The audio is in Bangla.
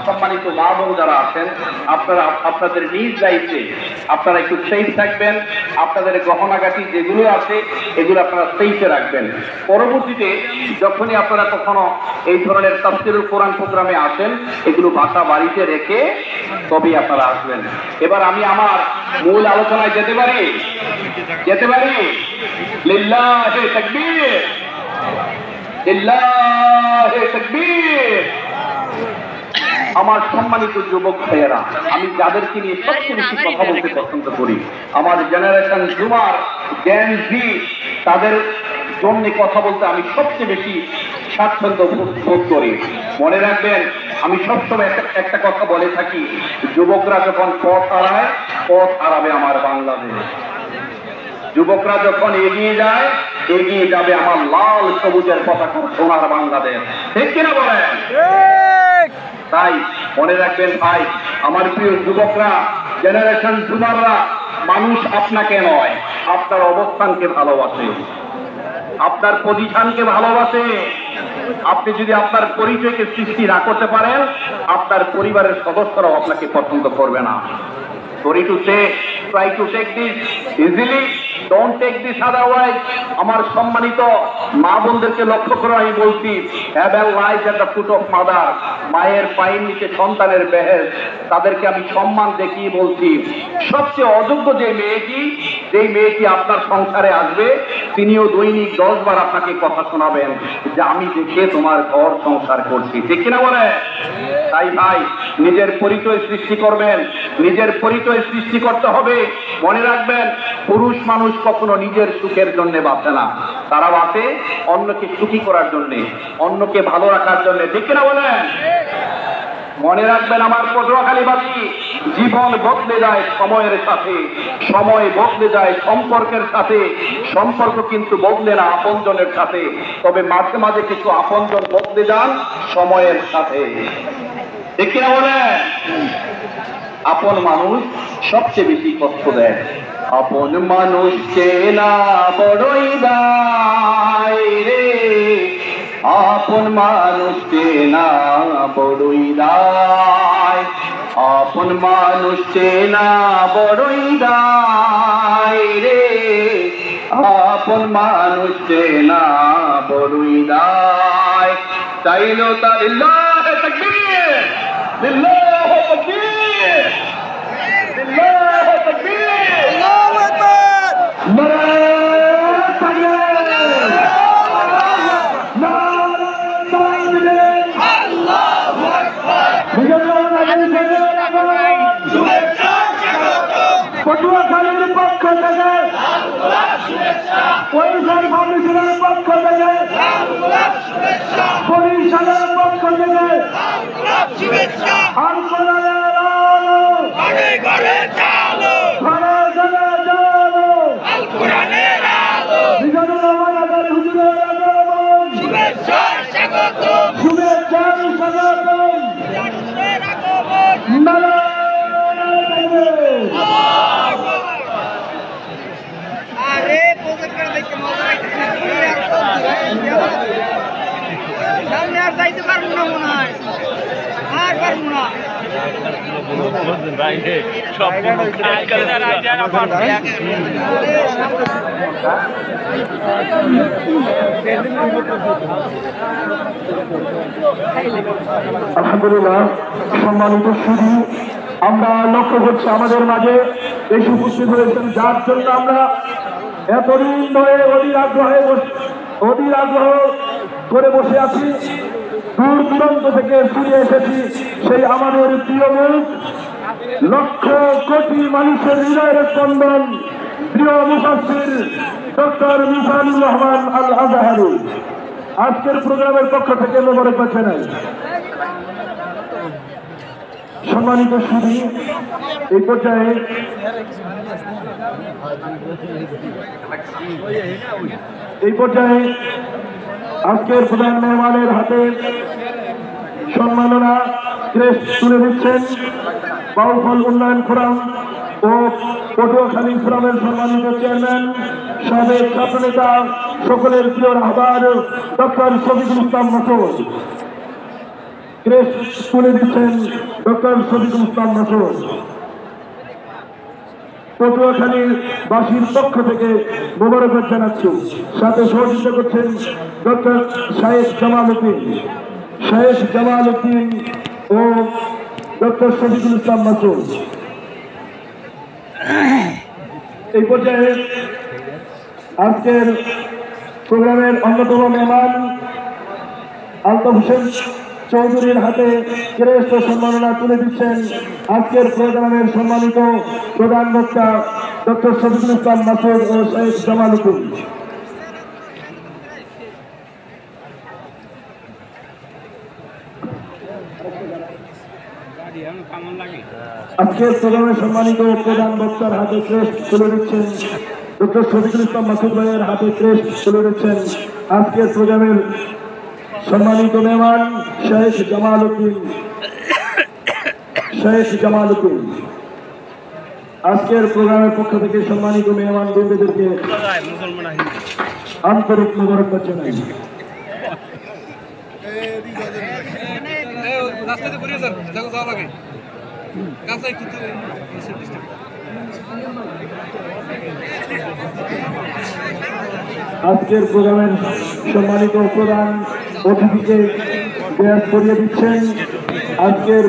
সম্মানিত মা বোন যারা আছেন, আপনারা আপনাদের নিজ দায়িত্বে আপনারা একটু সেফ থাকবেন। আপনাদের গহনাগাটি যেগুলো আছে এগুলো আপনারা সেফে রাখবেন। পরবর্তীতে যখনই আপনারা কখনো এই ধরনের তাফসীরুল কোরআন প্রোগ্রামে আসেন, এগুলো বাসা বাড়িতে রেখে তবেই আপনারা আসবেন। এবার আমি আমার মূল আলোচনায় যেতে পারি। লিল্লাহি তাকবীর, লিল্লাহি তাকবীর। আমার সম্মানিত যুবক ভাইয়েরা, আমি যাদেরকে নিয়ে সবচেয়ে বেশি কথা বলতে পছন্দ করি, আমার জেনারেশন জুমার জেন জি, তাদের জন্য কথা বলতে আমি সবচেয়ে বেশি স্বাচ্ছন্দ্য বোধ করি। মনে রাখবেন, আমি সবসময় একটা কথা বলে থাকি, যুবকরা যখন পথ হারায়, পথ হারাবে আমার বাংলাদেশ। যুবকরা যখন এগিয়ে যায়, এগিয়ে যাবে আমার লাল সবুজের পতাকা সোনার বাংলাদেশ। ঠিক কিনা বলেন? তাই মনে রাখবেন ভাই, আমার প্রিয় যুবকরা, জেনারেশন জুমাররা, মানুষ আপনাকে নয়, আপনার অবস্থানকে ভালোবাসে, আপনার পজিশনকে ভালোবাসে। আপনি যদি আপনার পরিচয়কে সৃষ্টি না করতে পারেন, আপনার পরিবারের সদস্যরাও আপনাকে পছন্দ করবে না। Sorry to say, try to take this easily, don't take this otherwise. আমার সম্মানিত মা বোনদেরকে লক্ষ্য করে আমি বলছি, have a life at the foot of mother, মায়ের পায়ের নিচে সন্তানের বেহেশত। তাদেরকে আমি সম্মান দেখিয়ে বলছি, সবচেয়ে অযোগ্য যে মেয়েটি আপনার সংসারে আসবে, তিনিও দৈনিক 10 বার আপনাকে কথা শোনাবেন যে আমি দেখে তোমার ঘর সংসার করছি। ঠিক কিনা বলে? তাই ভাই, নিজের পরিচয় সৃষ্টি করবেন, নিজের পরিচয় সৃষ্টি করতে হবে। মনে রাখবেন, পুরুষ মানুষ কখনো নিজের সুখের জন্য বাঁচে না, তারা বাঁচে অন্যকে সুখী করার জন্য, অন্যকে ভালো রাখার জন্য। ঠিক কিনা বলেন? মনে রাখবেন আমার পটুয়াখালীবাসী, জীবন বদলে যায় সময়ের সাথে, সময় বদলে যায় সম্পর্কের সাথে, সম্পর্ক কিন্তু বদলে না আপনজনের সাথে। তবে মাঝে মাঝে কিছু আপনজন বদলে যান সময়ের সাথে। ঠিক কিনা বলেন? আপন মানুষ সবচেয়ে বেশি কষ্ট দেয়। আপন মানুষ চেনা বড়ই দায় রে, আপন মানুষ চেনা বড়ই দায়, আপন মানুষ চেনা বড়ই দায় রে, আপন মানুষ চেনা বড়ই দায়। চাইলো তার লিল্লাহি তাকবীর, লিল্লাহি তাকবীর, লিল্লাহি তাকবীর, আল্লাহু আকবার, নারায়ে তাকবীর, নারায়ে তাকবীর, আল্লাহু আকবার। শুভেচ্ছা স্বাগতম পটুয়াখালীর পক্ষ থেকে, বরিশাল ফাউন্ডেশনের পক্ষ থেকে, বরিশালের পক্ষ থেকে আলকুরআনের আলো ঘরে ঘরে চালো, ঘরে ঘরে চালো, আলকুরআনের আলো, বিজয় রহমানের হুজুরের আগমন, শুভেচ্ছা স্বাগতম, শুভেচ্ছা স্বাগতম, হুজুরের আগমন, নারায়ে তাকবীর। আরে প্রজেক্ট করে দেখতে মজা লাগছে, সামনে আর যাইতে পারবো না মনে হয়, আর পারবো না। আলহামদুলিল্লাহ, সম্মানিত শুধু আমরা লক্ষ্য করছি আমাদের মাঝে এসে উপস্থিত হয়েছেন, যার জন্য আমরা এতদিন ধরে অধীর আগ্রহ করে বসে আছি। দূর দূরান্ত থেকে ফিরে এসেছি সেই আমাদের প্রিয় মুখ, লক্ষ কোটি মানুষের হৃদয়ের স্পন্দন, প্রিয় মুফাসসির ডক্টর মিজানুর রহমান আল আজহারী। আজকের প্রোগ্রামের পক্ষ থেকে মোবারকবাদ জানাই। সম্মানিত সুধী, এই পর্যায়ে আজকের প্রধান মেহমানের হাতে সম্মাননা ক্রেস্ট তুলে দিচ্ছেন বাউফল উন্নয়ন ফোরাম ও পটুয়াখালী ফোরামের সম্মানিত চেয়ারম্যান, সাবেক ছাত্রনেতা, সকলের প্রিয় রাহবার ডক্টর শফিকুল ইসলাম মাসুদ। ক্রেস্ট তুলে দিচ্ছেন ডক্টর শফিকুল ইসলাম মাসুদ। পটুয়াখালীর বাসীর পক্ষ থেকে মোবারকবাদ জানাচ্ছি। সাথে সহযোগিতা করছেন ডক্টর শাহেদ জামাল উদ্দিন ও ডক্টর শফিকুল ইসলাম মাসুদ। এই পর্যায়ে আজকের প্রোগ্রামের অন্যতম মেহমান আলতাফ হোসেন চৌধুরীর হাতে ক্রেস্ট সম্মাননা তুলে দিচ্ছেন আজকের প্রোগ্রামের সম্মানিত প্রধান বক্তা ডক্টর শফিকুল ইসলাম মাসুদ ও শাহেদ জামাল উদ্দিন। আজকের প্রোগ্রামের সম্মানিত প্রধান বক্তার হাতে ক্রেস্ট তুলে দিচ্ছেন ডক্টর শফিকুল ইসলাম মাসুদ ভাইয়ের হাতে ক্রেস্ট তুলে দিচ্ছেন আজকের প্রোগ্রামের সম্মানিত মেহমান শাহেদ জামাল উদ্দিন। আজকের প্রোগ্রামের পক্ষ থেকে সম্মানিত মেহমান বন্ধুদেরকে আন্তরিক মোবারকবাদ জানাই। আজকের প্রোগ্রামের সম্মানিত প্রধান অতিথিকে ব্যাস করিয়ে দিচ্ছেন আজকের